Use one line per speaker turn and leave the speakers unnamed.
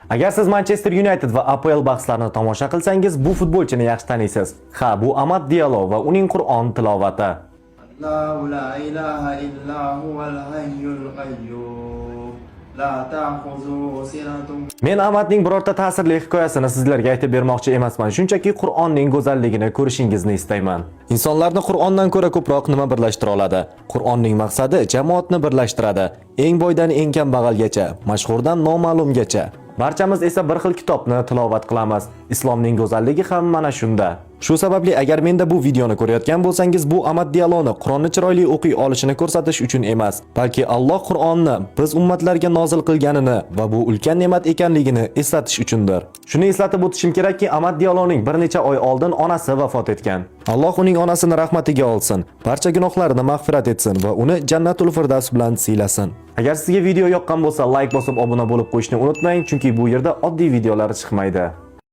Agar siz Manchester United va APL bahslarini tomosha qilsangiz, bu futbolchini yaxshi taniysiz. Ha, bu Amad Diallo va uning Qur'on tilovati.
Allohu la ilaha illa huval hayyul qayyum. La ta'khuzuhu sinatun.
Men Amadning birorta ta'sirli hikoyasini sizlarga aytib bermoqchi emasman. Shunchaki Qur'onning go'zalligini ko'rishingizni istayman. Insonlarni Qur'ondan ko'ra ko'proq nima birlashtira oladi? Qur'onning maqsadi jamoatni birlashtiradi. Eng boydan eng kambag'algacha, mashhurdan noma'lumgacha. Barchamiz esa bir xil kitobni tilovat qilamiz. Islomning go'zalligi ham mana shunda. Shu sababli agar menda bu videoni ko'rayotgan bo'lsangiz, bu Amad Dialloni Qur'onni chiroyli o'qiy olishini ko'rsatish uchun emas, balki Alloh Qur'onni biz ummatlarga nozil qilganini va bu ulkan ne'mat ekanligini eslatish uchundir. Shuni eslatib o'tishim kerakki, Amad Dialloning bir necha oy oldin onasi vafot etgan. Alloh uning onasini rahmatiga olsin, barcha gunohlarini mag'firat etsin va uni Jannatul Firdavs bilan siylasin. Agar sizga video yoqqan bo'lsa, like bosib obuna bo'lib qo'yishni unutmang, chunki bu yerda oddiy videolar chiqmaydi.